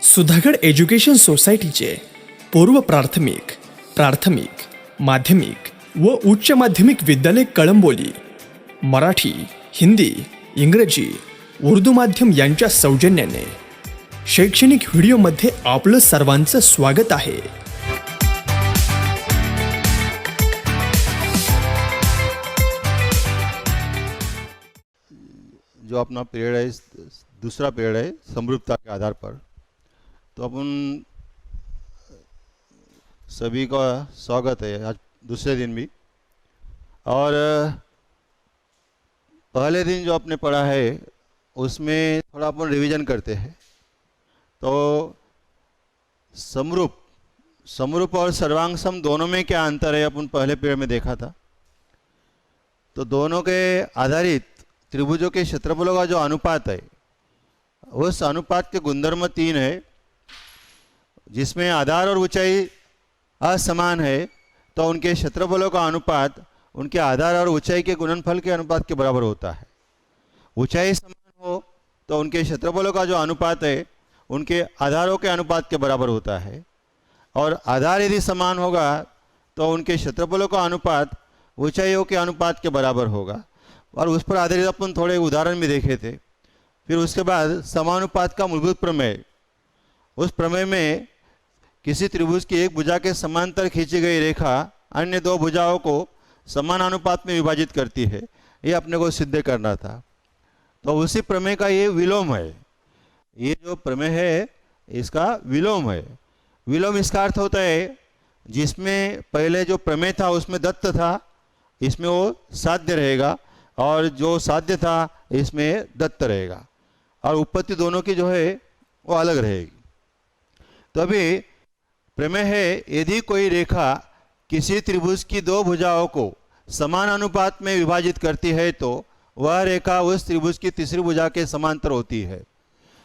Sudhagad education सोसायटीचे पूर्व प्राथमिक, प्राथमिक, माध्यमिक व उच्च माध्यमिक विद्यालय कळंबोली मराठी, हिंदी, इंग्रजी, उर्दू माध्यम यांच्या सौजन्याने शैक्षणिक व्हिडिओमध्ये आपलं सर्वांचं स्वागत आहे। जो अपना पीरियड है, दूसरा पीरियड है समरूपता के आधार पर, तो अपन सभी का स्वागत है आज दूसरे दिन भी। और पहले दिन जो आपने पढ़ा है उसमें थोड़ा अपन रिवीजन करते हैं। तो समरूप और सर्वांग सम दोनों में क्या अंतर है अपन पहले पीरियड में देखा था। तो दोनों के आधारित त्रिभुजों के क्षेत्रफलों का जो अनुपात है उस अनुपात के गुणधर्म 3 है, जिसमें आधार और ऊंचाई असमान है तो उनके क्षेत्रफलों का अनुपात उनके आधार और ऊंचाई के गुणनफल के अनुपात के बराबर होता है। ऊंचाई समान हो तो उनके क्षेत्रफलों का जो अनुपात है उनके आधारों के अनुपात के बराबर होता है, और आधार यदि समान होगा तो उनके क्षेत्रफलों का अनुपात ऊंचाइयों के अनुपात के बराबर होगा। और उस पर आधारित अपन थोड़े उदाहरण भी देखे थे। फिर उसके बाद समानुपात का मूलभूत प्रमेय, उस प्रमेय में किसी त्रिभुज की एक भुजा के समांतर खींची गई रेखा अन्य दो भुजाओं को समान अनुपात में विभाजित करती है, ये अपने को सिद्ध करना था। तो उसी प्रमेय का ये विलोम है। ये जो प्रमेय है इसका विलोम है। विलोम इसका अर्थ होता है जिसमें पहले जो प्रमेय था उसमें दत्त था, इसमें वो साध्य रहेगा, और जो साध्य था इसमें दत्त रहेगा, और उत्पत्ति दोनों की जो है वो अलग रहेगी। तो अभी प्रमेय है, यदि कोई रेखा किसी त्रिभुज की दो भुजाओं को समान अनुपात में विभाजित करती है तो वह रेखा उस त्रिभुज की तीसरी भुजा के समांतर होती है।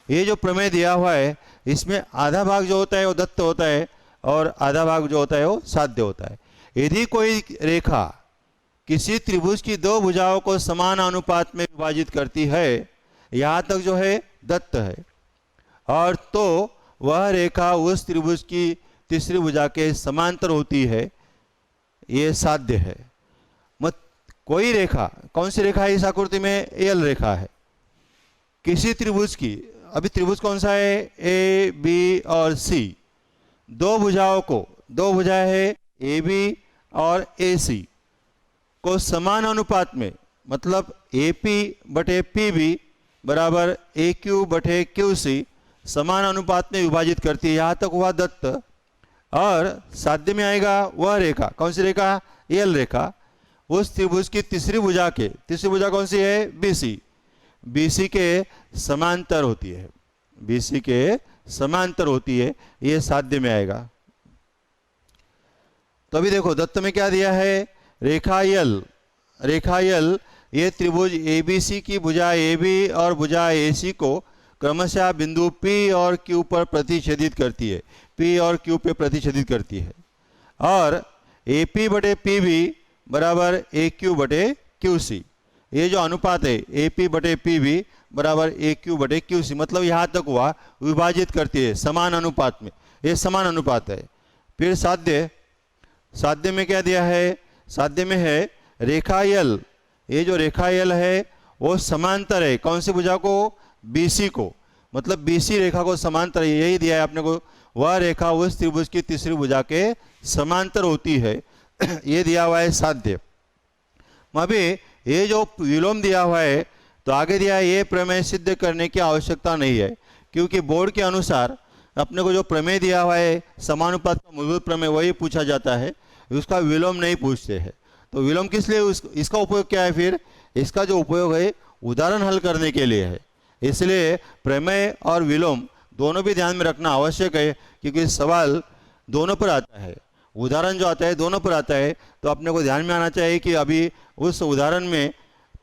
ये जो प्रमेय दिया हुआ है इसमें आधा भाग जो होता है वो दत्त होता है और आधा भाग जो होता है वो साध्य होता है। यदि कोई रेखा किसी त्रिभुज की दो भुजाओं को समान अनुपात में विभाजित करती है, यहाँ तक जो है दत्त है, और तो वह रेखा उस त्रिभुज की तीसरी भुजा के समांतर होती है, ये साध्य है। मत कोई रेखा, कौन सी रेखा है इस आकृति में? एल रेखा है किसी त्रिभुज की। अभी त्रिभुज कौन सा है? ए, बी और सी। दो भुजाओं को, दो भुजाएं है ए बी और ए सी को समान अनुपात में, मतलब ए पी बटे पी बी बराबर ए क्यू बटे क्यू सी समान अनुपात में विभाजित करती है, यहाँ तक हुआ दत्त। और साध्य में आएगा वह रेखा, कौन सी रेखा? एल रेखा उस त्रिभुज की तीसरी भुजा के, तीसरी भुजा कौन सी है? बीसी, बीसी के समांतर होती है, बीसी के समांतर होती है, ये साध्य में आएगा। तो अभी देखो दत्त में क्या दिया है? रेखा यल, रेखा यल ये त्रिभुज एबीसी की भुजा एबी और भुजा एसी को क्रमशः बिंदु P और Q पर प्रतिच्छेदित करती है, P और Q पे प्रतिच्छेदित करती है, और AP बटे PB बराबर AQ बटे QC। ये जो अनुपात है AP बटे PB बराबर AQ बटे QC, मतलब यहाँ तक हुआ विभाजित करती है समान अनुपात में, ये समान अनुपात है। फिर साध्य, साध्य में क्या दिया है? साध्य में है रेखा यल, ये जो रेखा यल है वो समांतर है, कौन सी भुजा को? बीसी को, मतलब बीसी रेखा को समांतर, यही दिया है आपने को, वह रेखा उस त्रिभुज की तीसरी भुजा के समांतर होती है, ये दिया हुआ है साध्य। अभी ये जो विलोम दिया हुआ है तो आगे दिया है ये प्रमेय सिद्ध करने की आवश्यकता नहीं है, क्योंकि बोर्ड के अनुसार अपने को जो प्रमेय दिया हुआ है समानुपात का मूलभूत प्रमेय वही पूछा जाता है, उसका विलोम नहीं पूछते हैं। तो विलोम किस लिए, इसका उपयोग क्या है? फिर इसका जो उपयोग है उदाहरण हल करने के लिए है, इसलिए प्रमेय और विलोम दोनों भी ध्यान में रखना आवश्यक है, क्योंकि सवाल दोनों पर आता है, उदाहरण जो आता है दोनों पर आता है। तो अपने को ध्यान में आना चाहिए कि अभी उस उदाहरण में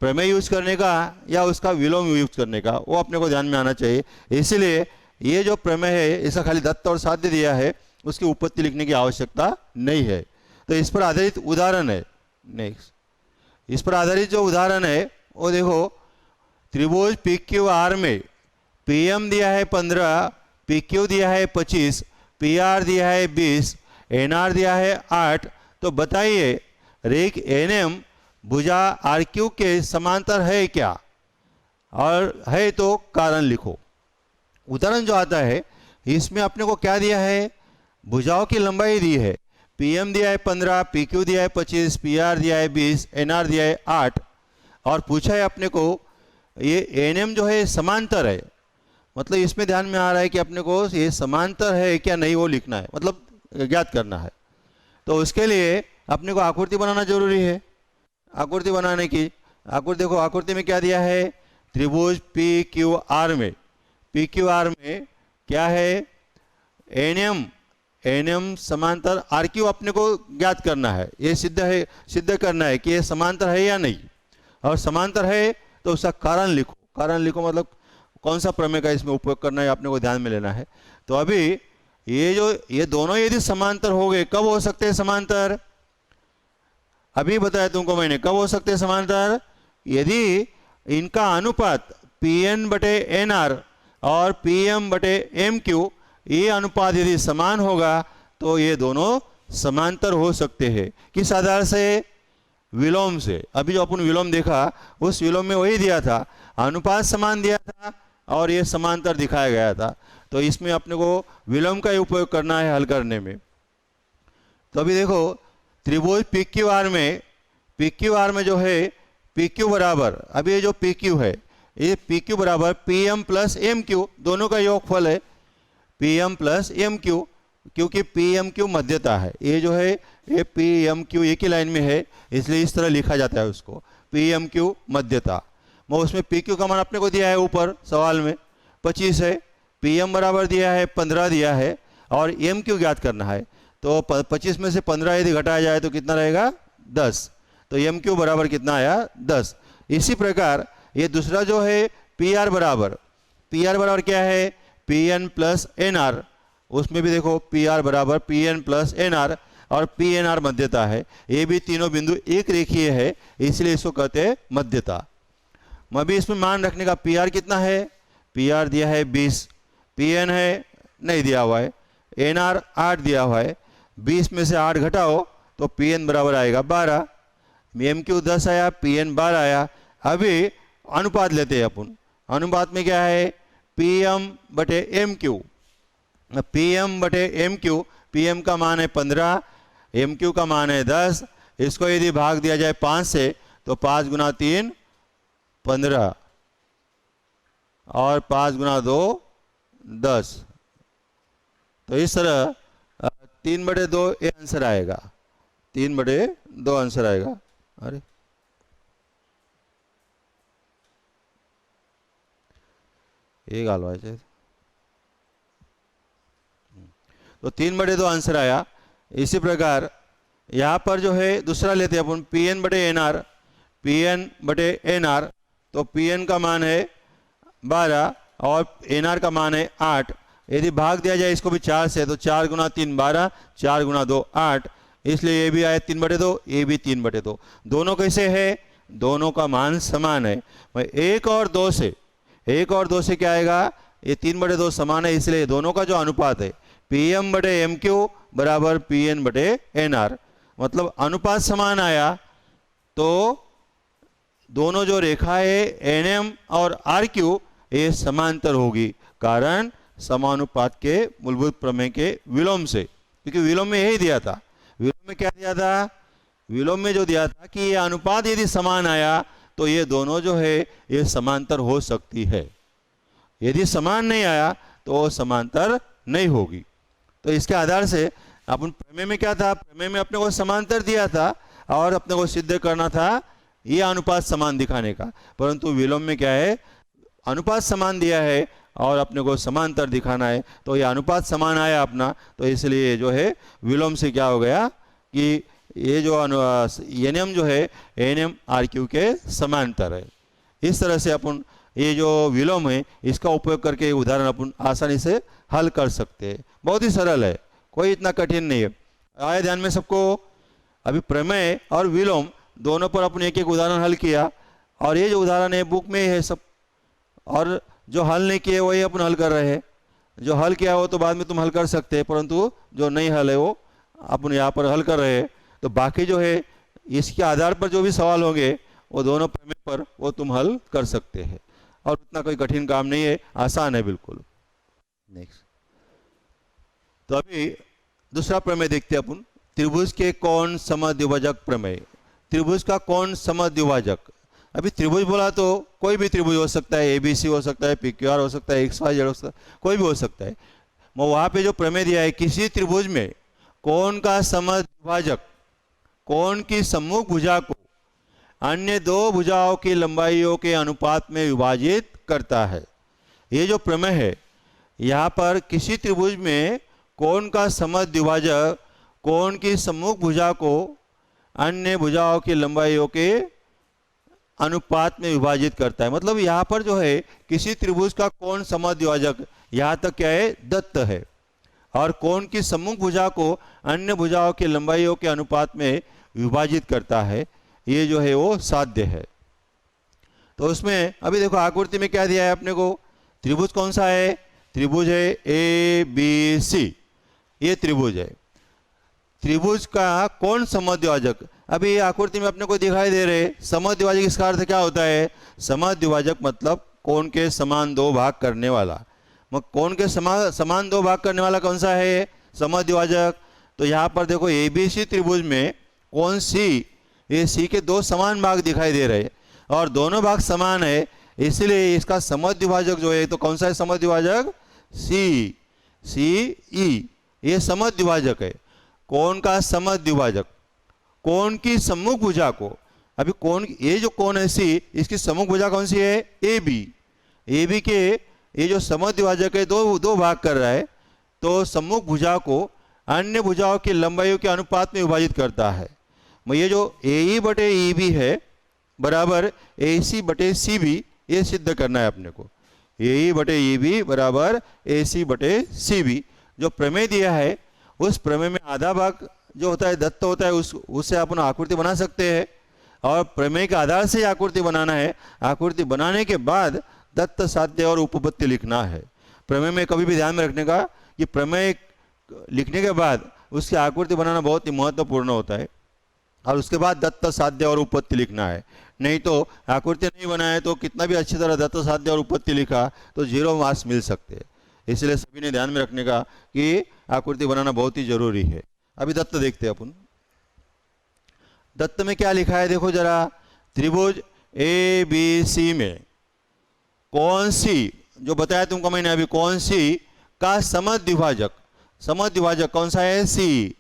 प्रमेय यूज करने का या उसका विलोम यूज करने का, वो अपने को ध्यान में आना चाहिए। इसलिए ये जो प्रमेय है इसका खाली दत्त और साध्य दिया है, उसकी उत्पत्ति लिखने की आवश्यकता नहीं है। तो इस पर आधारित उदाहरण है। नेक्स्ट, इस पर आधारित जो उदाहरण है वो देखो, त्रिभुज PQR में PM दिया है 15, पी क्यू दिया है 25, पी आर दिया है 20, एन आर दिया है 8। तो बताइए रेख एन एम भुजा आर क्यू के समांतर है क्या, और है तो कारण लिखो। उदाहरण जो आता है इसमें अपने को क्या दिया है, भुजाओं की लंबाई दी है, पी एम दिया है 15, पी क्यू दिया है 25, पी आर दिया है 20, एन आर दिया है 8, और पूछा है अपने को ये एन एम जो है समांतर है। मतलब इसमें ध्यान में आ रहा है कि अपने को ये समांतर है क्या नहीं वो लिखना है, मतलब ज्ञात करना है। तो उसके लिए अपने को आकृति बनाना जरूरी है। आकृति बनाने की आकृति देखो, आकृति में क्या दिया है, त्रिभुज पी क्यू आर में, पी क्यू आर में क्या है, एन एम समांतर आर क्यू अपने को ज्ञात करना है, ये सिद्ध करना है कि ये समांतर है या नहीं, और समांतर है तो उसका कारण लिखो। कारण लिखो मतलब कौन सा प्रमेय का इसमें उपयोग करना है अपने को ध्यान में लेना है। तो अभी ये दोनों यदि समांतर हो गए, कब हो सकते हैं समांतर, अभी बताया तुमको मैंने, कब हो सकते हैं समांतर, यदि इनका अनुपात पी एन बटे एन आर और पी एम बटे एम क्यू, ये अनुपात यदि समान होगा तो ये दोनों समांतर हो सकते हैं। किस आधार से, विलोम से। अभी जो अपन विलोम देखा उस विलोम में वही दिया था, अनुपात समान दिया था और ये समांतर दिखाया गया था। तो इसमें अपने को विलोम का ही उपयोग करना है हल करने में। तो अभी देखो त्रिभुज पी क्यू आर में जो है पी क्यू बराबर, अभी ये जो पी क्यू है ये पी क्यू बराबर P M plus M Q, दोनों का योगफल है P M plus M Q, क्योंकि पी एम क्यू मध्यता है। ये जो है ये पी एम क्यू एक ही लाइन में है, इसलिए इस तरह लिखा जाता है उसको, पी एम क्यू मध्यता। मैं उसमें पी क्यू का मान अपने को दिया है ऊपर सवाल में 25 है, पी एम बराबर दिया है 15 दिया है, और एम क्यू ज्ञात करना है। तो 25 में से 15 यदि घटाया जाए तो कितना रहेगा 10, तो एम क्यू बराबर कितना आया 10। इसी प्रकार ये दूसरा जो है पी आर बराबर क्या है, P N plus N R, उसमें भी देखो पी आर बराबर P N plus N R, और पी एन आर मध्यता है। ये भी तीनों बिंदु एक रेखीय है, इसलिए इसको कहते हैं मध्यता। मैं भी इसमें मान रखने का, पी आर कितना है, पी आर दिया है 20, पी एन है नहीं दिया हुआ है, एन आर 8 दिया हुआ है, 20 में से 8 घटाओ तो पी एन बराबर आएगा 12, एम क्यू 10 आया, पी एन 12 आया। अभी अनुपात लेते हैं अपन, अनुपात में क्या है, पी एम बटे एम क्यू, पी एम बटे एम क्यू, पी एम का मान है 15, एम क्यू का मान है 10, इसको यदि भाग दिया जाए 5 से तो 5 गुना 3 15, और 5 गुना 2 10। तो इस तरह 3/2 ये आंसर आएगा, 3/2 आंसर आएगा। अरे ये गालवाए थे, तो 3/2 आंसर आया। इसी प्रकार यहाँ पर जो है दूसरा लेते हैं अपन, पी एन बटे एन आर, पी एन बटे एन आर, तो पी एन का मान है 12 और एन आर का मान है 8। यदि भाग दिया जाए इसको भी 4 से तो 4 गुना 3 12, 4 गुना 2 8, इसलिए ये भी आया 3/2, ये भी 3/2। दोनों कैसे है, दोनों का मान समान है। एक और दो से क्या आएगा, ये 3/2 समान है, इसलिए दोनों का जो अनुपात है पी एम बटे एम क्यू बराबर पी एन बटे एन आर, मतलब अनुपात समान आया तो दोनों जो रेखा है एन एम और आर क्यू ये समांतर होगी, कारण समानुपात के मूलभूत प्रमेय के विलोम से। क्योंकि विलोम में यही दिया था, विलोम में क्या दिया था, विलोम में जो दिया था कि ये अनुपात यदि समान आया तो ये दोनों जो है ये समांतर हो सकती है, यदि समान नहीं आया तो वो समांतर नहीं होगी। तो इसके आधार से अपन प्रमेय में क्या था, प्रमेय में अपने को समांतर दिया था और अपने को सिद्ध करना था ये अनुपात समान दिखाने का, परंतु विलोम में क्या है, अनुपात समान दिया है और अपने को समांतर दिखाना है, तो ये अनुपात समान आया अपना, तो इसलिए जो है विलोम से क्या हो गया कि ये जो एन एम जो है एन एम आर क्यू के समांतर है। इस तरह से अपन ये जो विलोम है इसका उपयोग करके उदाहरण अपन आसानी से हल कर सकते हैं। बहुत ही सरल है, कोई इतना कठिन नहीं है। आए ध्यान में सबको, अभी प्रमेय और विलोम दोनों पर अपन एक एक उदाहरण हल किया, और ये जो उदाहरण है बुक में है सब, और जो हल नहीं किए वही अपन हल कर रहे हैं। जो हल किया है वो तो बाद में तुम हल कर सकते हैं, परंतु जो नहीं हल है वो अपन यहाँ पर हल कर रहे हैं। तो बाकी जो है इसके आधार पर जो भी सवाल होंगे वो दोनों प्रमेय पर वो तुम हल कर सकते हैं, और उतना कोई कठिन काम नहीं है, आसान है बिल्कुल। नेक्स्ट, तो अभी दूसरा प्रमेय देखते हैं अपन, त्रिभुज के कौन समद्विभाजक प्रमेय। त्रिभुज का कौन समद्विभाजक। अभी त्रिभुज बोला तो कोई भी त्रिभुज हो सकता है, एबीसी हो सकता है, पीक्यूआर हो सकता है, एक्सवाईजेड हो सकता है, कोई भी हो सकता है। वहाँ पे जो प्रमेय दिया है, किसी त्रिभुज में कोण का समद्विभाजक कोण की सम्मुख भुजा को अन्य दो भुजाओं की लंबाइयों के अनुपात में विभाजित करता है। ये जो प्रमेय है, यहाँ पर किसी त्रिभुज में कोण का समद्विभाजक कोण की सम्मुख भुजा को अन्य भुजाओं की लंबाइयों के अनुपात में विभाजित करता है। मतलब यहाँ पर जो है किसी त्रिभुज का कोण समद्विभाजक यहाँ तक क्या है, दत्त है, और कोण की सम्मुख भुजा को अन्य भुजाओं की लंबाइयों के अनुपात में विभाजित करता है, ये जो है वो साध्य है। तो उसमें अभी देखो आकृति में क्या दिया है अपने को, त्रिभुज कौन सा है, त्रिभुज है ए बी सी, ये त्रिभुज है। त्रिभुज का कौन समद्विभाजक, अभी ये आकृति में अपने को दिखाई दे रहे। समद्विभाजक इसका अर्थ क्या होता है, समद्विभाजक मतलब कोण के समान दो भाग करने वाला। कोण के समान दो भाग करने वाला कौन सा है, समद्विभाजक। तो यहाँ पर देखो एबीसी त्रिभुज में कोण सी, ये सी के दो समान भाग दिखाई दे रहे और दोनों भाग समान है, इसलिए इसका समद्विभाजक जो है तो कौन सा है समद्विभाजक, सी सी ई, ये समद्विभाजक है। कोण का समद्विभाजक कोण की सम्मुख भुजा को, अभी कोण ये जो कोण है सी, इसकी सम्मुख भुजा कौन सी है, ए बी। ए बी के ये जो समद्विभाजक है दो भाग कर रहा है, तो सम्मुख भुजा को अन्य भुजाओं की लंबाइयों के अनुपात में विभाजित करता है। ये जो ए ई बटे ई बी है बराबर ए सी बटे सी बी, ये सिद्ध करना है अपने को। ए ई बटे ई बी बराबर ए सी बटे सी बी, जो प्रमेय दिया है उस प्रमेय में आधा भाग जो होता है दत्त होता है, उससे अपन आकृति बना सकते हैं, और प्रमेय के आधार से आकृति बनाना है। आकृति बनाने के बाद दत्त, साध्य और उपपत्ति लिखना है। प्रमेय में कभी भी ध्यान में रखने का कि प्रमेय लिखने के बाद उसकी आकृति बनाना बहुत ही महत्वपूर्ण होता है, और उसके बाद दत्त, साध्य और उपपत्ति लिखना है। नहीं तो आकृति नहीं बनाए तो कितना भी अच्छी तरह दत्त, साध्य और उपपत्ति लिखा तो 0 मार्क्स मिल सकते हैं। इसलिए सभी ने ध्यान में रखने का कि आकृति बनाना बहुत ही जरूरी है। अभी दत्त देखते हैं अपन। दत्त में क्या लिखा है देखो जरा, त्रिभुज ए बी सी में कौन सी, जो बताया तुमको मैंने अभी, कौन सी का समद्विभाजक, समद्विभाजक कौन सा है, सी।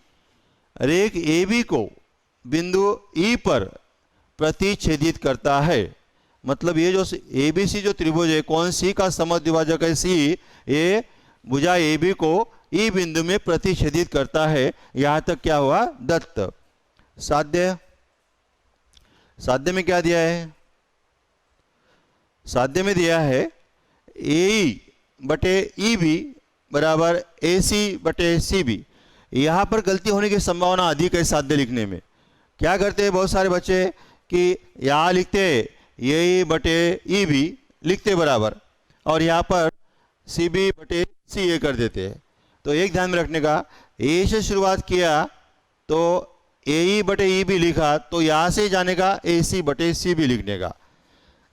रेख ए बी को बिंदु ई पर प्रतिच्छेदित करता है। मतलब ये जो ए बी सी जो त्रिभुज है, कौन सी का समद्विभाजक है, सी, ये भुजा ए बी को ई बिंदु में प्रतिच्छेदित करता है। यहां तक क्या हुआ, दत्त। साध्य, साध्य में क्या दिया है, साध्य में दिया है ए बटे ई बी बराबर ए सी बटे सी बी। यहां पर गलती होने की संभावना अधिक है साध्य लिखने में। क्या करते हैं बहुत सारे बच्चे कि यहाँ लिखते ए बटे ई बी लिखते बराबर, और यहाँ पर सी बी बटे सी ए कर देते हैं। तो एक ध्यान में रखने का, ए से शुरुआत किया तो ए ई बटे ई बी लिखा, तो यहाँ से जाने का ए सी बटे सी बी लिखने का।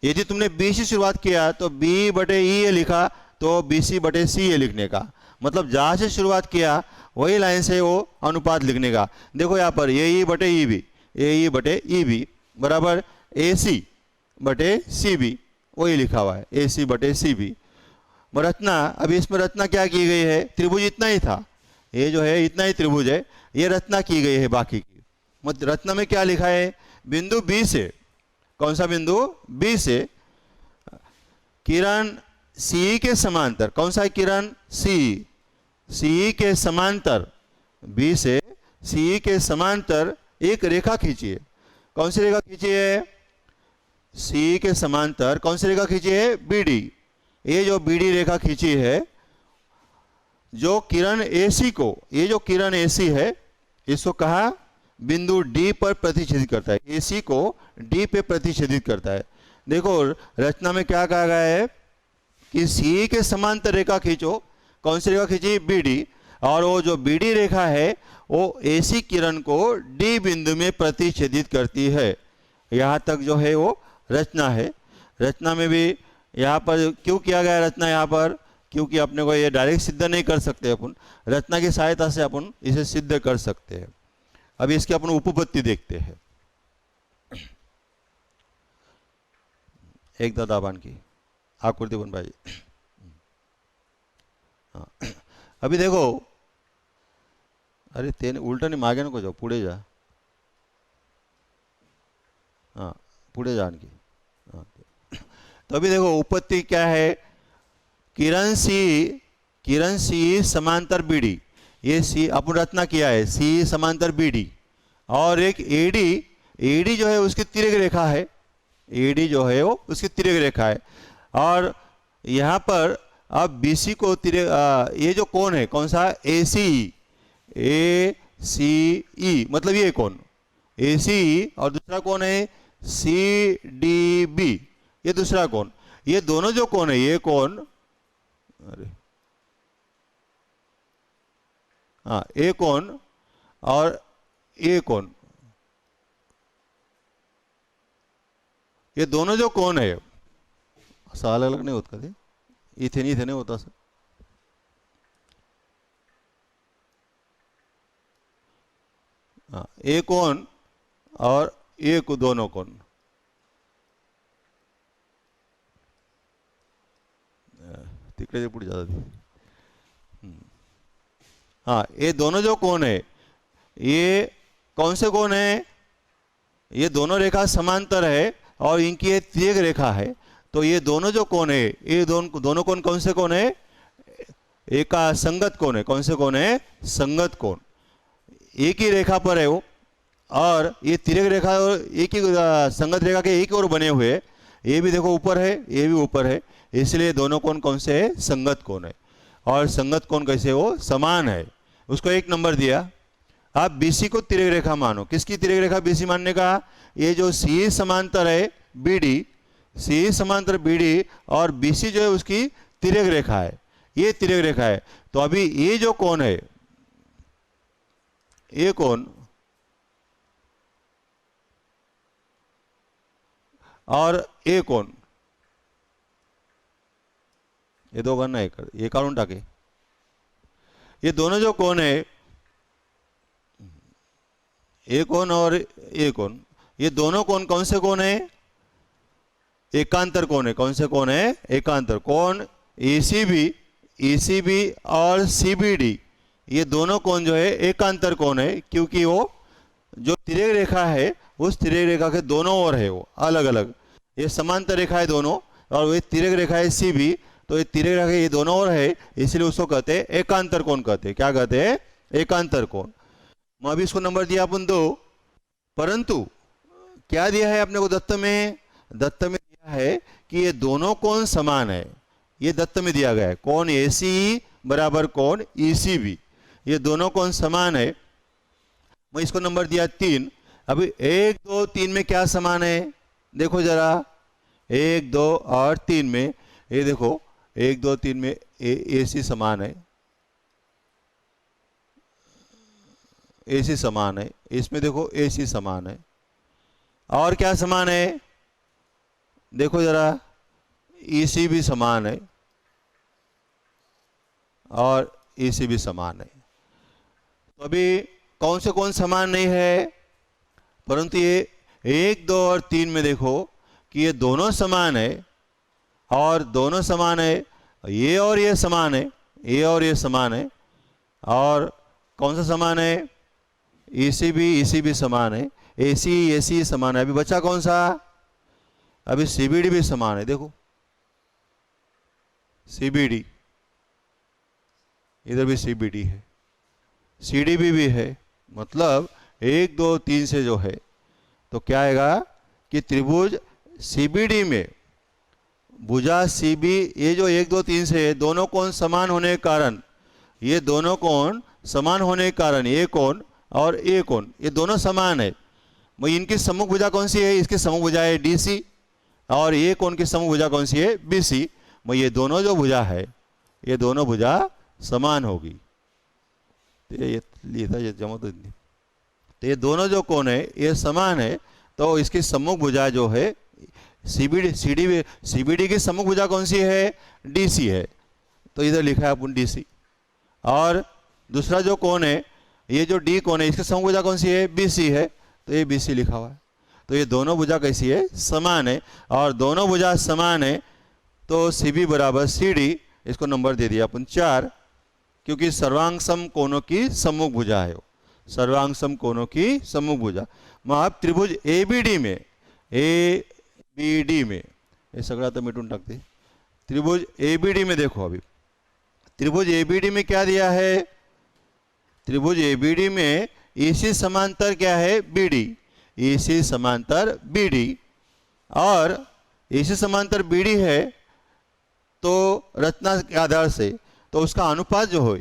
यदि तुमने बी से शुरुआत किया तो बी बटे ई ए लिखा, तो बी सी बटे सी ए लिखने का। मतलब जहाँ से शुरुआत किया वही लाइन से वो अनुपात लिखने का। देखो यहाँ पर ए ई बटे ई बी, ए ई बटे ई बी बराबर ए सी बटे सी बी, वही लिखा हुआ है, ए सी बटे सी बी। रचना, अभी इसमें रचना क्या की गई है, त्रिभुज इतना ही था, ये जो है इतना ही त्रिभुज है, ये रचना की गई है बाकी की। मतलब रचना में क्या लिखा है, बिंदु बी से, कौन सा बिंदु, बी से किरण सी के समांतर, कौन सा किरण, सी, सी के समांतर, बी से सी के समांतर एक रेखा खींचिए। कौन सी रेखा खींची है, सी के समांतर कौन सी रेखा खींची है, बीडी। ये जो बीडी रेखा खींची है, जो किरण एसी को, ये जो किरण एसी है इसको कहा बिंदु डी पर प्रतिच्छेदित करता है, एसी को डी पे प्रतिच्छेदित करता है। देखो रचना में क्या कहा गया है कि सी के समांतर रेखा खींचो, कौन सी रेखा खींची, बीडी, और वो जो बीडी रेखा है वो एसी किरण को डी बिंदु में प्रतिच्छेदित करती है। यहाँ तक जो है वो रचना है। रचना में भी यहाँ पर क्यों किया गया रचना यहाँ पर, क्योंकि अपने को ये डायरेक्ट सिद्ध नहीं कर सकते, अपन रचना की सहायता से अपन इसे सिद्ध कर सकते हैं। अभी इसकी अपन उपपत्ति देखते हैं। एकदा दाबान की आकृति बन पाई। हाँ, अभी देखो, अरे तेने उल्टा नहीं, मागे नको जाओ, पुढे जा। हाँ, पुढे जा आणखी। हाँ, तो अभी देखो उपपत्ति क्या है, किरण सी समांतर बीडी, ये सी अपन रचना किया है, सी समांतर बीडी, और एक एडी जो है उसकी तिर्यक रेखा है, एडी जो है वो उसकी तिर्यक रेखा है। और यहाँ पर अब बीसी को ये जो कोण है कौन सा, ए सी ई, मतलब ये कोण AC, और दूसरा कोण है CDB, ये दूसरा कोण। ये दोनों जो कोण है, ये कोण, अरे हाँ, ये कोण और ये कोण, ये दोनों जो कोण है असं अलग अलग नहीं होत का ते, इथे नहीं होता सर। हाँ, एक कोण और एक दोनों कोण, तिकडे पुढे जातात। हाँ, ये दोनों जो कोण है, ये कौन से कोण है, ये दोनों रेखा समांतर है और इनकी ये तिर्यक रेखा है। तो ये दोनों जो कोण है, ये दोनों कोण कौन से कोण है, एक का संगत कोण है, कौन से कोण है, संगत कोण, एक ही रेखा पर है वो, और ये तिर्यक रेखा एक ही संगत रेखा के एक ही ओर बने हुए, ये भी देखो ऊपर है, ये भी ऊपर है, इसलिए दोनों कोण कौन से है, संगत कोण है। और संगत कोण कैसे हो, समान है, उसको 1 नंबर दिया। आप बीसी को तिर्यक रेखा मानो, किसकी तिर्यक रेखा बीसी मानने का, ये जो सी समांतर है बीडी, सी समांतर बीडी और बीसी जो है उसकी तिर्यक रेखा है, ये तिर्यक रेखा है। तो अभी ये जो कोण है, ये कोण और ये कोण, ये दोघांना ये काढून टाके, ये दोनों जो कोण है, ये कोण और ये कोण, ये दोनों कोण कौन से कोण है, एकांतर कोण है, कौन से कोण है, एकांतर कोण। ECB और CBD, ये दोनों कोण जो है एकांतर कोण है, क्योंकि वो जो तिर्यक रेखा है उस तिर्यक रेखा के दोनों ओर है, वो अलग अलग, ये समांतर रेखा है दोनों, और वो तिर्यक रेखा है CB, तो ये तिर्यक रेखा ये दोनों ओर है, इसलिए उसको कहते हैं एकांतर कोण कहते हैं। क्या कहते हैं, एकांतर कोण। मैं अभी इसको नंबर दिया अपन 2, परंतु क्या दिया है अपने को दत्त में दिया है कि ये दोनों कोण समान है, ये दत्त में दिया गया है, कोण ACE बराबर कोण ECB, ये दोनों कोण समान है। मैं इसको नंबर दिया 3। अभी 1, 2, 3 में क्या समान है, देखो जरा, 1, 2 और 3 में, ये देखो 1, 2, 3 में AC समान है, AC समान है, इसमें देखो AC समान है, और क्या समान है, देखो जरा, EC भी समान है और EC भी समान है। तो अभी कौन से कौन समान नहीं है, परंतु ये 1, 2 और 3 में देखो कि ये दोनों समान है, और दोनों समान है, ये और ये समान है, ये और ये समान है, और कौन सा समान है, EC भी समान है, AC समान है। अभी बचा कौन सा, अभी CBD भी समान है, देखो CBD, इधर भी CBD है, CDB भी है, मतलब 1, 2, 3 से जो है, तो क्या आएगा कि त्रिभुज CBD में भुजा CB, ये जो 1, 2, 3 से है, दोनों कोण समान होने के कारण, ये दोनों कोण समान होने के कारण, ये कोण और ये कोण, ये दोनों समान है। वही इनकी सम्मुख भुजा कौन सी है, इसकी सम्मुख भुजा है DC, और ये कोण की सम्मुख भुजा कौन सी है, BC। वही ये दोनों जो भुजा है, ये दोनों भुजा समान होगी। तो ये लिखा ये जमा तो नहीं। तो ये दोनों जो कोण है ये समान है, तो इसकी सम्मुख भुजा जो है सीबीडी की सम्मुख भुजा कौन सी है? डीसी है। तो इधर लिखा है अपन डीसी। और दूसरा जो कोण है, ये जो डी कोण है, इसकी सम्मुख भुजा कौन सी है? बीसी है। तो ये बीसी लिखा हुआ है। तो ये दोनों भुजा कैसी है? समान है। और दोनों भुजा समान है तो सीबी बराबर सीडी, इसको नंबर दे दिया अपन 4, क्योंकि सर्वांग सम कोणों की सम्मुख भुजा है वो। सर्वांग सम कोणों की सम्मुख भुजा। मग आप त्रिभुज एबीडी में हे सगळं आता मिटून टाकते। त्रिभुज एबीडी में देखो, अभी त्रिभुज एबीडी में क्या दिया है? त्रिभुज एबीडी में ईसी समांतर क्या है? बीडी। ईसी समांतर बीडी, और ईसी समांतर बीडी है तो रचना के आधार से तो उसका अनुपात जो हो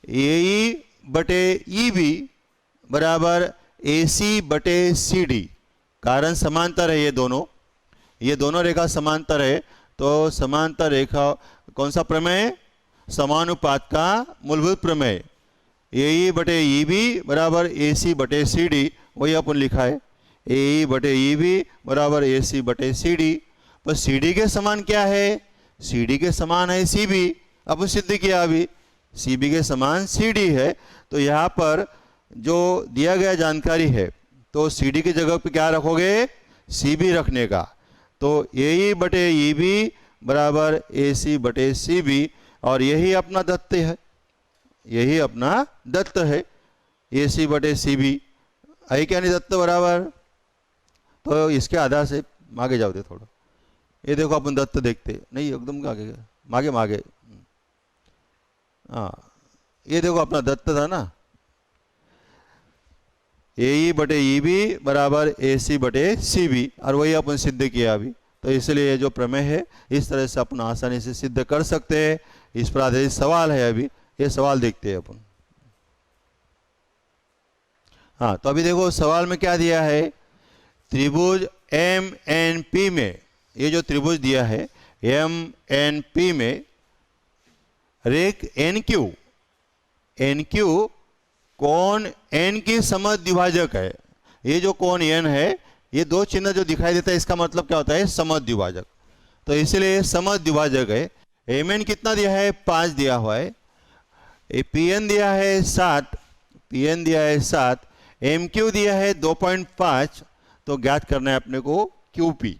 ए बटे ई बी बराबर ए सी बटे सी डी। कारण समांतर है, ये दोनों रेखा समांतर है। तो समांतर रेखा कौन सा प्रमेय? समानुपात का मूलभूत प्रमेय। ए बटे ई बी बराबर ए सी बटे सी डी, वही अपन लिखा है। ए बटे ई बी बराबर ए सी बटे सी डी। पर सी डी के समान क्या है? सी डी के समान है सी बी। अपन सिद्ध किया अभी, सी बी के समान सी डी है। तो यहाँ पर जो दिया गया जानकारी है, तो सी डी की जगह पे क्या रखोगे? सी बी रखने का। तो ए बटे ई बी बराबर ए सी बटे सी बी, और यही अपना दत्त है, यही अपना दत्त है, ए सी बटे सी बी है क्या नहीं दत्त बराबर? तो इसके आधार से मागे जाओ दे थोड़ा। ये देखो अपन दत्त देखते नहीं, एकदम आगे मागे मागे। हाँ, ये देखो अपना दत्त था ना, ए बटे ई बी बराबर ए सी बटे सी बी, और वही अपन सिद्ध किया अभी। तो इसलिए ये जो प्रमेय है इस तरह से अपन आसानी से सिद्ध कर सकते हैं। इस पर आधारित सवाल है, अभी ये सवाल देखते हैं अपन। हाँ, तो अभी देखो सवाल में क्या दिया है? त्रिभुज एम एन पी में, ये जो त्रिभुज दिया है एम एन पी में रेख एन क्यू कोण एन की समद्विभाजक है। ये जो कोण एन है, ये दो चिन्ह जो दिखाई देता है, इसका मतलब क्या होता है? समद्विभाजक। तो इसलिए समद्विभाजक है। एम एन कितना दिया है? 5 दिया हुआ है। पी एन दिया है 7, पी एन दिया है 7, एम क्यू दिया है 2.5। तो ज्ञात करना है अपने को क्यू पी।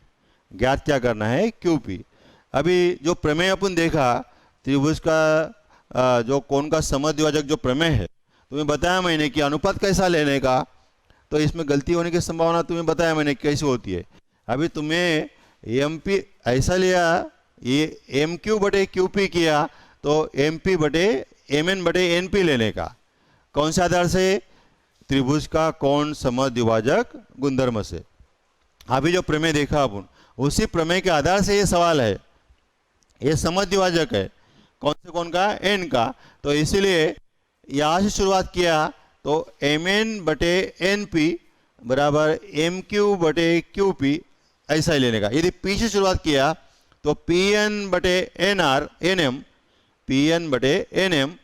ज्ञात क्या करना है? Q P. अभी जो प्रमेय अपन देखा, त्रिभुज का जो कोण का समद्विभाजक जो प्रमेय है, तुम्हें बताया मैंने कि अनुपात कैसा लेने का। तो इसमें गलती होने की संभावना तुम्हें बताया मैंने कैसे होती है। अभी तुम्हें एम पी ऐसा लिया, ये एम क्यू बटे क्यू पी किया, तो एम पी बटे एम एन बटे एन पी लेने का। कौन से आधार से? त्रिभुज का कोण समद्विभाजक गुणधर्म से। अभी जो प्रमेय देखा अपन, उसी प्रमेय के आधार से ये सवाल है। ये समद्विभाजक है, कौन से कोण का? एन का। तो इसीलिए यहाँ से शुरुआत किया, तो एम एन बटे एन पी बराबर एम क्यू बटे क्यू पी, ऐसा ही लेने का। यदि पी से शुरुआत किया तो पी एन बटे N R N M, P N बटे एन एम,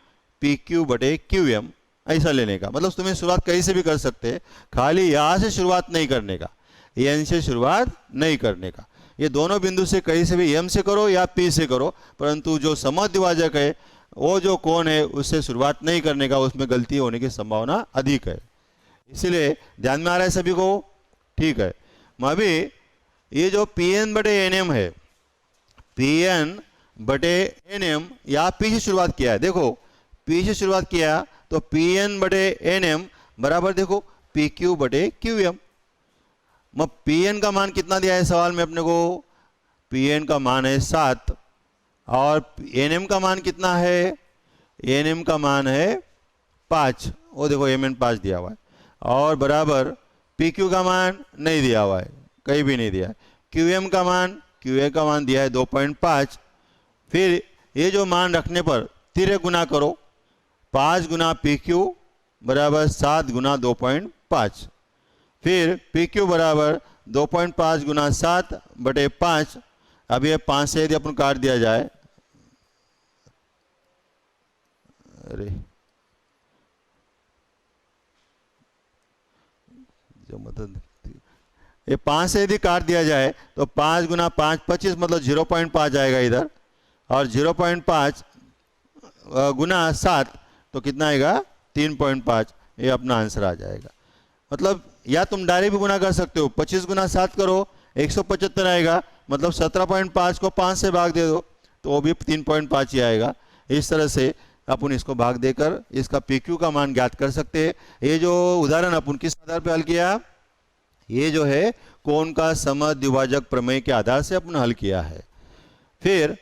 पी क्यू बटे क्यू एम, ऐसा लेने का। मतलब तुम्हें शुरुआत कहीं से भी कर सकते हैं, खाली यहाँ से शुरुआत नहीं करने का, एन से शुरुआत नहीं करने का। ये दोनों बिंदु से कहीं से भी एम से करो या पी से करो, परंतु जो समद्विभाजक है वो जो कोण है उससे शुरुआत नहीं करने का, उसमें गलती होने की संभावना अधिक है। इसलिए ध्यान में आ रहा है सभी को? ठीक है। अभी ये जो पी एन बटे एन एम है, पी एन बटे एन एम, या पी से शुरुआत किया है। देखो पी से शुरुआत किया तो पी एन बटे एन एम बराबर देखो पी क्यू बटे क्यू एम। मग पी एन का मान कितना दिया है सवाल में अपने को? पी एन का मान है 7, और एन एम का मान कितना है? एन एम का मान है 5। वो देखो एम एन 5 दिया हुआ है, और बराबर पी क्यू का मान नहीं दिया हुआ है, कहीं भी नहीं दिया है। क्यू एम का मान, क्यू ए का मान दिया है 2.5। फिर ये जो मान रखने पर तिरे गुना करो, 5 गुना पी क्यू बराबर 7 गुना 2.5। फिर पी क्यू बराबर 2.5 गुना 7 बटे 5। अब ये 5 से यदि अपन काट दिया जाए, अरे जो मतलब ये 5 से यदि काट दिया जाए तो 5 गुना 5 25 मतलब 0.5 आएगा इधर, और 0.5 गुना 7 तो कितना आएगा 3.5। ये अपना आंसर आ जाएगा। मतलब या तुम डायरेक्ट भी गुना कर सकते हो, 25 गुना 7 करो 175 आएगा, मतलब 17.5 को 5 से भाग दे दो तो वो भी 3.5 ही आएगा। इस तरह से अपन इसको भाग देकर इसका PQ का मान ज्ञात कर सकते हैं। ये जो उदाहरण अपन किस आधार पर हल किया, ये जो है कोण का समद्विभाजक प्रमेय के आधार से अपन हल किया है। फिर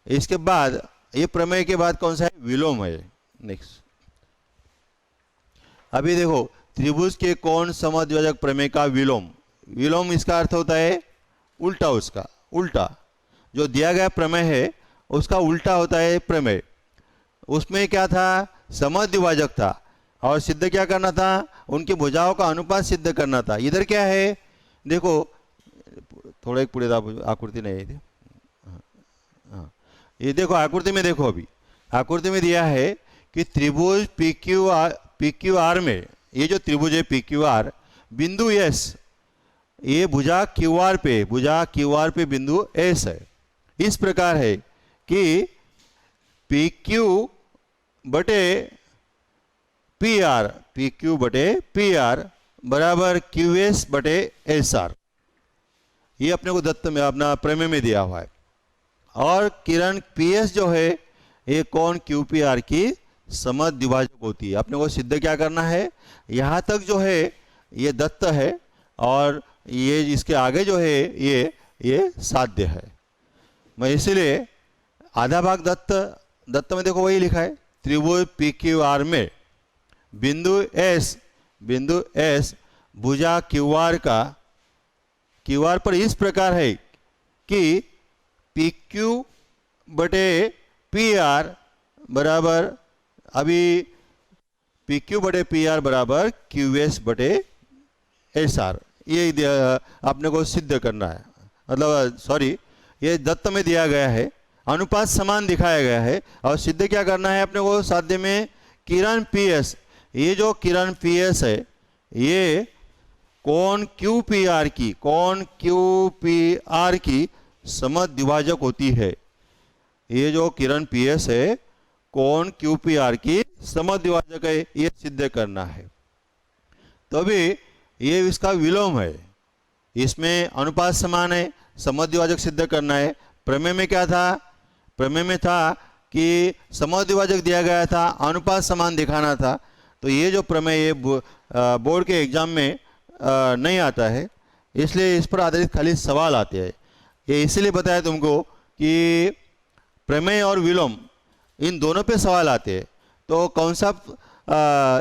इसके बाद ये प्रमेय के बाद कौन सा है, विलोम है नेक्स्ट। अभी देखो त्रिभुज के कोण समद्विभाजक प्रमेय का विलोम, विलोम इसका अर्थ होता है उल्टा, उसका उल्टा जो दिया गया प्रमेय है उसका उल्टा होता है प्रमेय। उसमें क्या था, समद्विभाजक था और सिद्ध क्या करना था, उनकी भुजाओं का अनुपात सिद्ध करना था। इधर क्या है देखो, थोड़ा एक पूरे आकृति नहीं है, हाँ ये देखो आकृति में देखो, अभी आकृति में दिया है कि त्रिभुज PQR में, ये जो त्रिभुज है PQR, बिंदु S, ये भुजा QR पे बिंदु S है। इस प्रकार है कि PQ बटे PR बराबर QS बटे SR, ये अपने को दत्त में अपना प्रमेय में दिया हुआ है। और किरण PS जो है ये कोण QPR की समद्विभाजक होती है। अपने को सिद्ध क्या करना है, यहाँ तक जो है ये दत्त है और ये इसके आगे जो है ये साध्य है। मैं इसीलिए आधा भाग दत्त में देखो वही लिखा है, त्रिभुज PQR में बिंदु S भुजा QR पर इस प्रकार है कि PQ बटे PR बराबर, अभी PQ बटे PR बराबर QS बटे SR, ये आपने को सिद्ध करना है। मतलब सॉरी, ये दत्त में दिया गया है, अनुपात समान दिखाया गया है और सिद्ध क्या करना है अपने को, साध्य में किरण PS, ये जो किरण PS है ये कोण QPR की समद्विभाजक होती है। ये जो किरण PS है कोण QPR की समद्विभाजक है, ये सिद्ध करना है। तो अभी ये इसका विलोम है, इसमें अनुपात समान है, समद्विभाजक सिद्ध करना है। प्रमेय में क्या था, प्रमेय में था कि समद्विभाजक दिया गया था, अनुपात समान दिखाना था। तो ये जो प्रमेय बोर्ड के एग्जाम में नहीं आता है, इसलिए इस पर आधारित खाली सवाल आते हैं। ये इसलिए बताया तुमको कि प्रमेय और विलोम इन दोनों पे सवाल आते हैं। तो कौन सा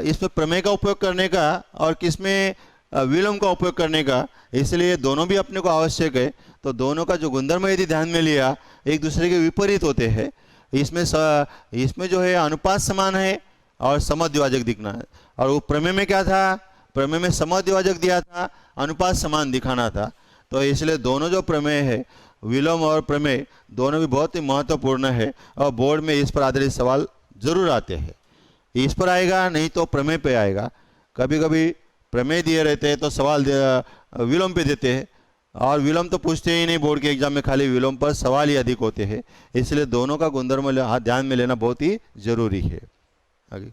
इसमें प्रमेय का उपयोग करने का और किसमें विलोम का उपयोग करने का, इसलिए दोनों भी अपने को आवश्यक है। तो दोनों का जो गुणधर्म यदि ध्यान में लिया, एक दूसरे के विपरीत होते हैं। इसमें जो है अनुपात समान है और समद्विभाजक दिखना है। और वो प्रमेय में क्या था, प्रमेय में समद्विभाजक दिया था, अनुपात समान दिखाना था। तो इसलिए दोनों जो प्रमेय है, विलोम और प्रमेय, दोनों भी बहुत ही महत्वपूर्ण है और बोर्ड में इस पर आधारित सवाल जरूर आते हैं। इस पर आएगा नहीं तो प्रमेय पे आएगा। कभी कभी प्रमेय दिए रहते हैं तो सवाल विलोम पे देते हैं, और विलोम तो पूछते ही नहीं बोर्ड के एग्जाम में, खाली विलोम पर सवाल ही अधिक होते हैं। इसलिए दोनों का गुणधर्म ध्यान में लेना बहुत ही जरूरी है। आगे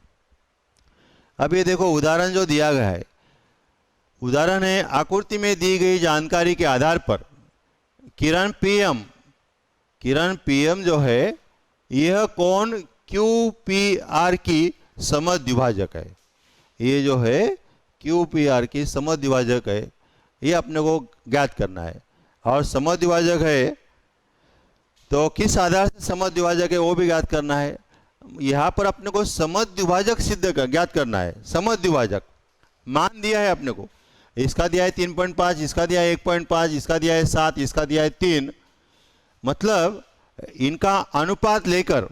अब ये देखो उदाहरण जो दिया गया है, उदाहरण है आकृति में दी गई जानकारी के आधार पर किरण PM जो है यह कोण QPR की समद्विभाजक है। ये जो है QPR की समद्विभाजक है, ये अपने को ज्ञात करना है। और समद्विभाजक है तो किस आधार से समद्विभाजक है वो भी ज्ञात करना है। यहाँ पर अपने को समद्विभाजक ज्ञात करना है। समद्विभाजक मान दिया है अपने को, इसका दिया है 3.5, इसका दिया है 1.5, इसका दिया है 7, इसका दिया है 3। मतलब इनका अनुपात लेकर,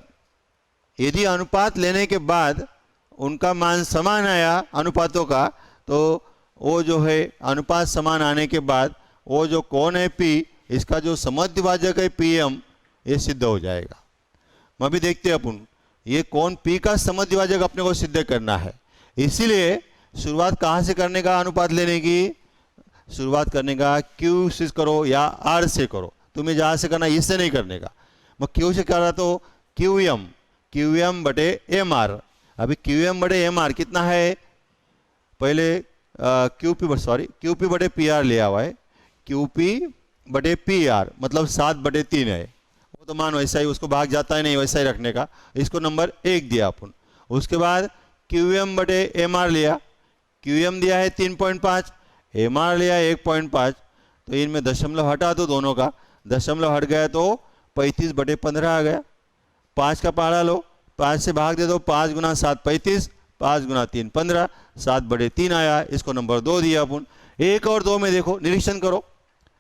यदि अनुपात लेने के बाद उनका मान समान आया अनुपातों का, तो वो जो है अनुपात समान आने के बाद वो जो कोण है P, इसका जो समद्विभाजक है PM, ये सिद्ध हो जाएगा। मैं भी देखते हैं अपन, ये कोण P का समद्विभाजक अपने को सिद्ध करना है। इसीलिए शुरुआत कहाँ से करने का अनुपात लेने की, शुरुआत करने का Q से करो या R से करो, तुम्हें जहाँ से करना इससे नहीं करने का। मैं Q से कर रहा तो QM बटे MR। अभी QM बटे MR कितना है, पहले QP बटे PR लिया हुआ है, QP बटे PR मतलब 7/3 है। वो तो मान वैसा ही, उसको भाग जाता है नहीं, वैसा ही रखने का। इसको नंबर 1 दिया अपन। उसके बाद QM बटे MR लिया, QM दिया है 3.5, MR लिया 1.5, तो इनमें दशमलव हटा दो दोनों का, दशमलव हट गया तो 35/15 आ गया। 5 का पहाड़ा लो, 5 से भाग दे दो, 5 गुना 7 35, 5 गुना 3 15, 7/3 आया। इसको नंबर 2 दिया अपन। 1 और 2 में देखो, निरीक्षण करो,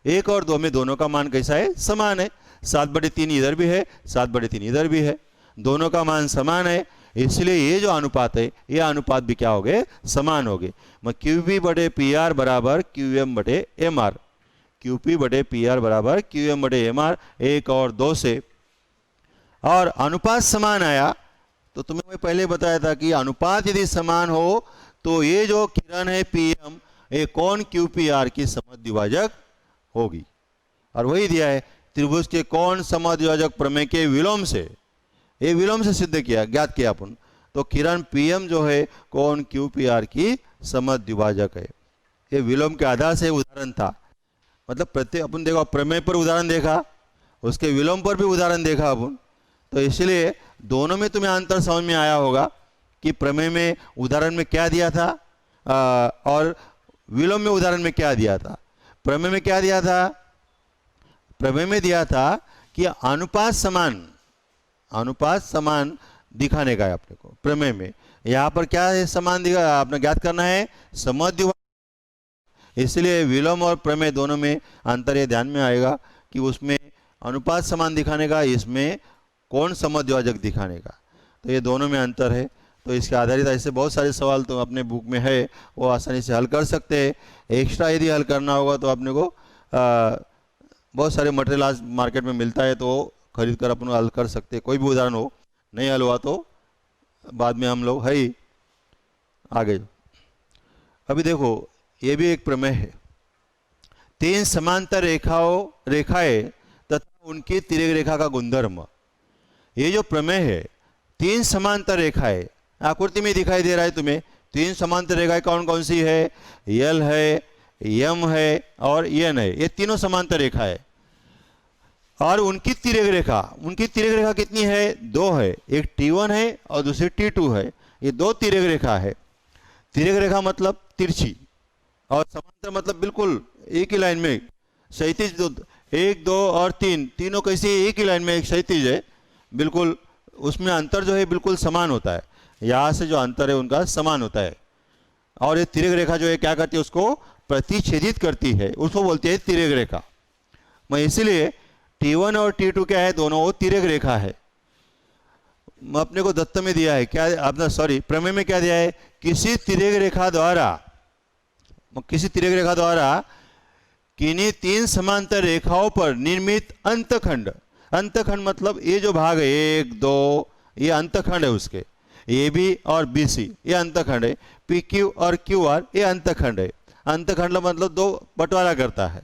1 और 2 में दोनों का मान कैसा है, समान है। 7/3 इधर भी है, 7/3 इधर भी है, दोनों का मान समान है। इसलिए ये जो अनुपात है, ये अनुपात भी क्या हो गए, समान हो गए। मैं QP बटे PR बराबर QM बटे MR, QP बटे PR बराबर QM बटे MR, 1 और 2 से। और अनुपात समान आया तो तुम्हें मैं पहले बताया था कि अनुपात यदि समान हो तो ये जो किरण है PM, ये कोण QPR की समद्विभाजक होगी। और वही दिया है, त्रिभुज के कोण समद्विभाजक प्रमेय के विलोम से, ये विलोम से सिद्ध किया, ज्ञात किया अपन। तो किरण PM जो है कोण QPR की समद्विभाजक है। ये विलोम के आधार से उदाहरण था। मतलब प्रत्येक अपन देखो, प्रमेय पर उदाहरण देखा, उसके विलोम पर भी उदाहरण देखा अपन। तो इसलिए दोनों में तुम्हें अंतर समझ में आया होगा कि प्रमेय में उदाहरण में क्या दिया था और विलोम में उदाहरण में क्या दिया था। प्रमेय में क्या दिया था, प्रमेय में दिया था कि अनुपात समान दिखाने का है अपने को प्रमेय में। यहाँ पर क्या है, समान दिखा, आपने ज्ञात करना है समद्विभाजक। इसलिए विलोम और प्रमेय दोनों में अंतर ये ध्यान में आएगा कि उसमें अनुपात समान दिखाने का, इसमें कोण समद्विभाजक दिखाने का। तो ये दोनों में अंतर है। तो इसके आधारित ऐसे बहुत सारे सवाल तो अपने बुक में है, वो आसानी से हल कर सकते हैं। एक्स्ट्रा यदि हल करना होगा तो अपने को बहुत सारे मटेरियल आज मार्केट में मिलता है, तो खरीद कर अपन हल कर सकते हैं। कोई भी उदाहरण हो, नहीं हल हुआ तो बाद में हम लोग है ही आगे। अभी देखो, ये भी एक प्रमेय है। 3 समांतर रेखाएं तथा उनकी तिर्यक रेखा का गुणधर्म। ये जो प्रमेय है, 3 समांतर रेखाएं आकृति में दिखाई दे रहा है तुम्हें। 3 समांतर रेखाएं कौन कौन सी है, L है, M है और N है। ये तीनों समांतर रेखा है। और उनकी तिर्यक रेखा कितनी है, 2 है। एक T1 है और दूसरी T2 है। ये 2 तिर्यक रेखा है। तिर्यक रेखा मतलब तिरछी, और समांतर मतलब बिल्कुल एक ही लाइन में क्षैतिज। 1 2 और 3 तीनों कैसी एक ही लाइन में, एक क्षैतिज है बिल्कुल। उसमें अंतर जो है बिल्कुल समान होता है। यहाँ से जो अंतर है उनका समान होता है। और ये तिर्यक रेखा जो है क्या करती है, उसको प्रतिच्छेदित करती है, उसको बोलती है तिर्यक रेखा। मैं इसीलिए T1 और T2 क्या है, दोनों वो तिर्यक रेखा है। अपने को दत्त में दिया है क्या, अपना सॉरी प्रमेय में क्या दिया है, किसी तिर्यक रेखा द्वारा किन्हीं 3 समांतर रेखाओं पर निर्मित अंतखंड मतलब ये जो भाग है 1 2, ये अंतखंड है उसके, AB और BC ये अंतखंड है। PQ और QR ये अंतखंड है। अंतखंड मतलब 2 बंटवारा करता है।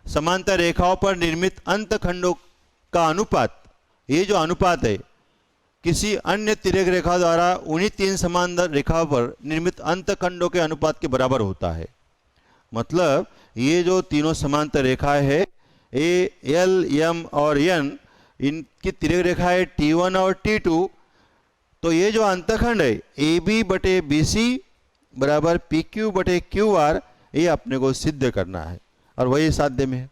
समांतर रेखाओं पर निर्मित अंतखंडों का अनुपात, ये जो अनुपात है किसी अन्य तिर्यक रेखा द्वारा उन्हीं 3 समांतर रेखाओं पर निर्मित अंतखंडों के अनुपात के बराबर होता है। मतलब ये जो तीनों समांतर रेखाएं है, A, L, M और N, इनकी तिर्यक रेखा है T1 और T2। तो ये जो अंतखंड है AB बटे BC बराबर PQ बटे QR, ये अपने को सिद्ध करना है और वही साध्य में है।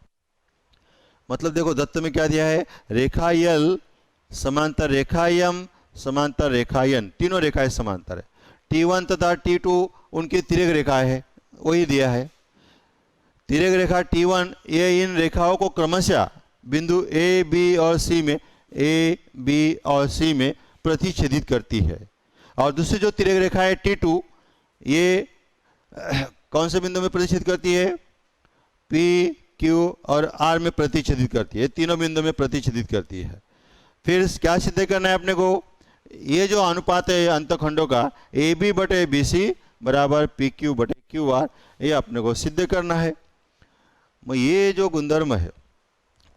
मतलब देखो दत्त में क्या दिया है, रेखा L समांतर रेखा M समांतर रेखा N, तीनों रेखाएं समांतर है। T1 तथा T2 उनकी तिर्यक रेखा है, वही दिया है। तिर्यक रेखा T1 ये इन रेखाओं को क्रमशः बिंदु A, B और C में प्रतिच्छेदित करती है। और दूसरी जो तिर्यक रेखा है T2, ये कौन से बिंदु में प्रतिच्छेदित करती है, P, Q और R में प्रतिच्छेदित करती है। तीनों बिंदु में प्रतिच्छेदित करती है। फिर क्या सिद्ध करना है अपने को, ये जो अनुपात है अंतखंडों का ए बी बटे बी सी बराबर पी क्यू बटे क्यू आर, ये अपने को सिद्ध करना है। ये जो गुणधर्म है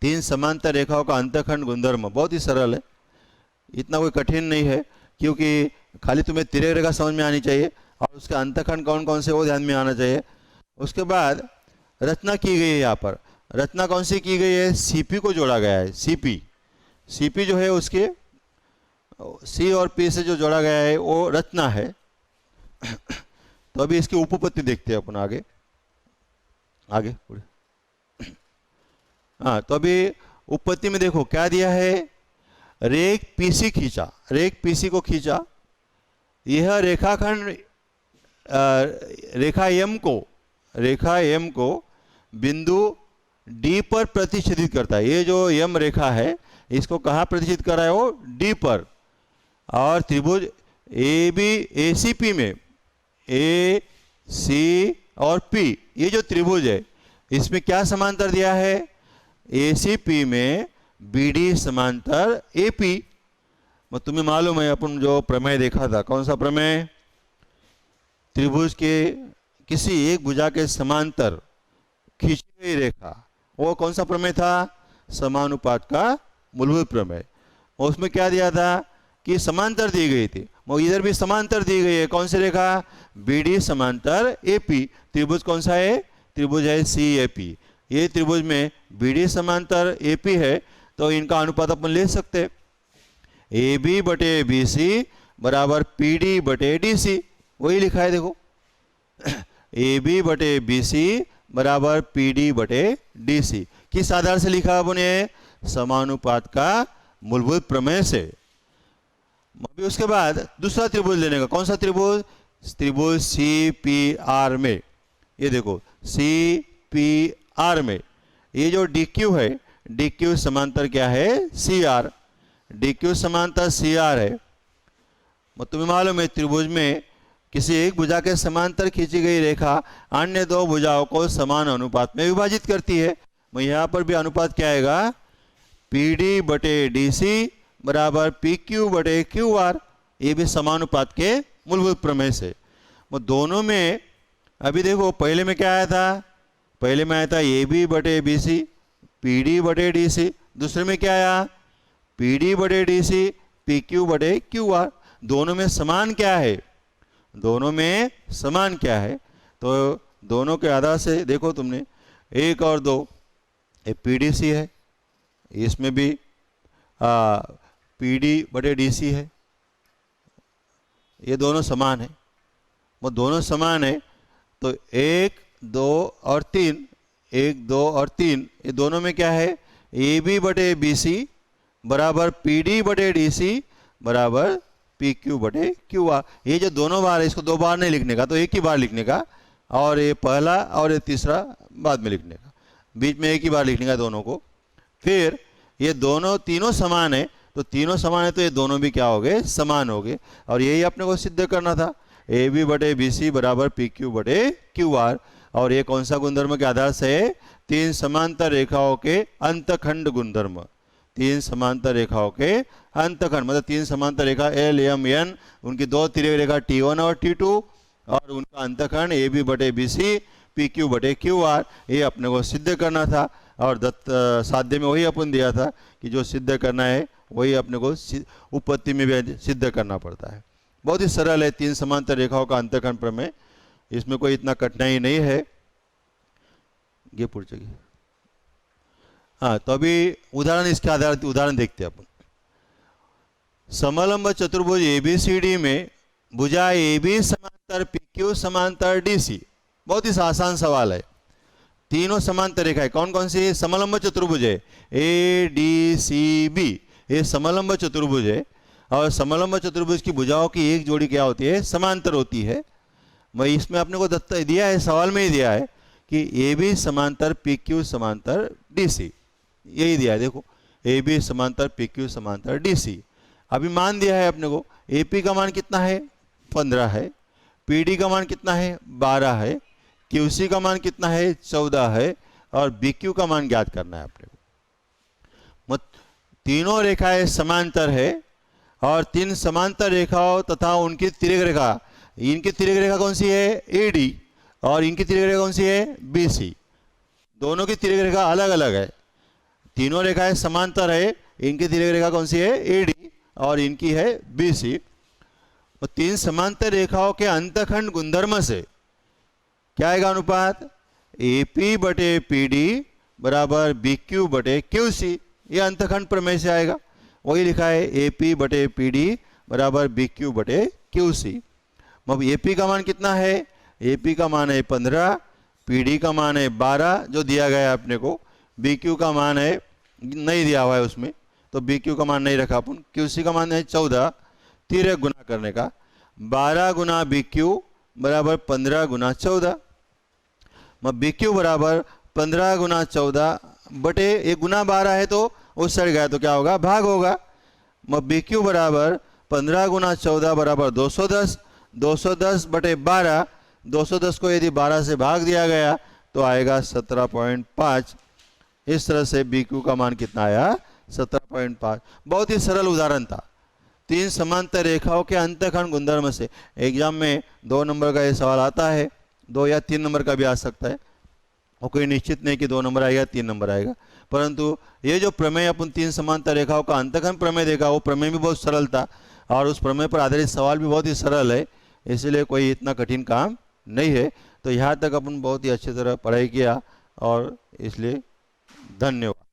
तीन समांतर रेखाओं का अंतखंड गुणधर्म बहुत ही सरल है, इतना कोई कठिन नहीं है, क्योंकि खाली तुम्हें तिर्यक रेखा समझ में आनी चाहिए और उसके अंतखंड कौन कौन से वो ध्यान में आना चाहिए। उसके बाद रचना की गई है, यहाँ पर रचना कौन सी की गई है, सीपी को जोड़ा गया है। सीपी जो है उसके सी और पी से जो जोड़ा गया है वो रचना है। तो अभी इसकी उपपत्ति देखते हैं अपन आगे आगे। हाँ, तो अभी उपपत्ति में देखो क्या दिया है, रेख पीसी खींचा, रेख पीसी को खींचा, यह रेखाखंड रेखा एम को बिंदु डी पर प्रतिच्छेदित करता है। ये जो यम रेखा है इसको कहाँ प्रतिच्छेदित कर रहा है, वो डी पर। और त्रिभुज A B A C P में ए सी और पी, ये जो त्रिभुज है इसमें क्या समांतर दिया है, ए सी पी में बी डी समांतर ए पी। तुम्हें मालूम है अपन जो प्रमेय देखा था, कौन सा प्रमेय, त्रिभुज के किसी एक भुजा के समांतर खींची गई रेखा, वो कौन सा प्रमेय था, समानुपात का मूलभूत प्रमेय। और उसमें क्या दिया था कि समांतर दी गई थी, वो इधर भी समांतर दी गई है, कौन सी रेखा, बी डी समांतर ए पी। त्रिभुज कौन सा है, त्रिभुज है सी ए पी। ये त्रिभुज में बी डी समांतर ए पी है, तो इनका अनुपात अपन ले सकते, ए बी बटे बी सी बराबर पी डी बटे डी सी। वही लिखा है देखो, ए बी बटे बी सी बराबर पी डी बटे डी सी। किस आधार से लिखा अपने, समानुपात का मूलभूत प्रमेय से। अभी उसके बाद दूसरा त्रिभुज लेने का, कौन सा त्रिभुज, त्रिभुज सी पी आर में। ये देखो सी पी आर में ये जो डी क्यू है, डी क्यू समांतर क्या है, सी आर, डी क्यू समांतर सी आर है। तुम्हें मालूम है त्रिभुज में किसी एक भुजा के समांतर खींची गई रेखा अन्य दो भुजाओं को समान अनुपात में विभाजित करती है। यहाँ पर भी अनुपात क्या आएगा, पी डी बटे डी सी बराबर पी क्यू बटे क्यू आर। ये भी समानुपात के मूलभूत प्रमेय से। दोनों में अभी देखो पहले में क्या आया था, पहले में आया था ए बी बटे बी सी पी डी बटे डी सी। दूसरे में क्या आया, पी डी बटे डी सी पी क्यू बटे क्यू आर। दोनों में समान क्या है, दोनों में समान क्या है, तो दोनों के आधार से देखो तुमने एक और दो, ये पी डी सी है, इसमें भी पी डी बटे डी सी है, ये दोनों समान है। वो दोनों समान है तो एक दो और तीन, एक दो और तीन, ये दोनों में क्या है, ए बी बटे बी सी बराबर पी डी बटे डी सी बराबर पी क्यू बटे क्यू आर। ये जो दोनों बार है इसको दो बार नहीं लिखने का, तो एक ही बार लिखने का, और ये पहला और ये तीसरा बाद में लिखने का, बीच में एक ही बार लिखने का दोनों को। फिर ये दोनों तीनों समान है, तो तीनों समान है तो ये दोनों भी क्या हो गए, समान हो गए। और यही अपने को सिद्ध करना था, ए बी बटे बी सी बराबर पी क्यू बटे क्यू आर। और ये कौन सा गुणधर्म के आधार से है, तीन समांतर रेखाओं के अंतखंड गुणधर्म। तीन समांतर रेखाओं के अंतखंड मतलब तीन समांतर रेखा एल एम एन, उनकी दो तिर्यक रेखा T1 और T2 और उनका अंतखंड ए बी बटे बी सी पी क्यू बटे क्यू आर, ये अपने को सिद्ध करना था। और दत्त साध्य में वही अपन दिया था कि जो सिद्ध करना है वही अपने को उपपत्ति में भी सिद्ध करना पड़ता है। बहुत ही सरल है तीन समांतर रेखाओं का अंतखंड प्रमेय, इसमें कोई इतना कठिनाई नहीं है। ये पूछेगी हाँ, तो अभी उदाहरण, इसके आधार उदाहरण देखते हैं अपन। समलंब चतुर्भुज एबीसीडी में भुजा ए बी समांतर पी क्यू समांतर डी सी। बहुत ही आसान सवाल है। तीनों समांतर रेखा है, कौन कौन सी, समलंब चतुर्भुज है ए डी सी बी, ये समलंब चतुर्भुज है। और समलंब चतुर्भुज की भुजाओं की एक जोड़ी क्या होती है, समांतर होती है। मैं इसमें अपने को दत्त दिया है, सवाल में ही दिया है कि ए बी समांतर पी क्यू समांतर डी सी, यही दिया है। देखो ए बी समांतर पी क्यू समांतर डी सी। अभी मान दिया है अपने को, ए पी का मान कितना है, 15 है, पी डी का मान कितना है, 12 है, क्यू सी का मान कितना है, 14 है, और बी क्यू का मान ज्ञात करना है अपने को। तीनों रेखाएं समांतर है और तीन समांतर रेखाओं तथा उनकी तिर्यक रेखा, इनकी तिर्यक रेखा कौन सी है? AD, और इनकी तिर्यक रेखा कौन सी है? BC। दोनों की तिर्यक रेखा अलग अलग है, तीनों रेखाएं समांतर है, इनकी तिर्यक रेखा कौन सी है? AD, और इनकी है BC। और तीन समांतर रेखाओं के अंतखंड गुणधर्म से क्या आएगा अनुपात? AP बटे PD बराबर BQ बटे QC। ये अंतखंड प्रमेय से आएगा, वही लिखा है AP बटे PD बराबर BQ बटे QC। अब AP का मान कितना है? AP का मान है 15, PD का मान है 12 जो दिया गया है अपने को, BQ का मान है नहीं दिया हुआ है उसमें, तो BQ का मान नहीं रखा अपन, QC का मान है 14, तिर्यक गुना करने का, 12 गुना BQ बराबर 15 गुना 14। BQ बराबर 15 गुना 14 बटे ये गुना 12 है तो उस साइड गया तो क्या होगा? भाग होगा। BQ बराबर 15 गुना 14 बराबर 210, 210 बटे 12, 210 को यदि 12 से भाग दिया गया तो आएगा 17.5। इस तरह से BQ का मान कितना आया? 17.5। बहुत ही सरल उदाहरण था। तीन समांतर रेखाओं के अंतखंड गुणधर्म से एग्जाम में 2 नंबर का ये सवाल आता है, 2 या 3 नंबर का भी आ सकता है, और कोई निश्चित नहीं कि 2 नंबर आएगा 3 नंबर आएगा। परंतु ये जो प्रमेय अपन तीन समांतर रेखाओं का अंतखंड प्रमेय देखा, वो प्रमेय भी बहुत सरल था और उस प्रमेय पर आधारित सवाल भी बहुत ही सरल है, इसलिए कोई इतना कठिन काम नहीं है। तो यहाँ तक अपन बहुत ही अच्छी तरह पढ़ाई किया और इसलिए धन्यवाद।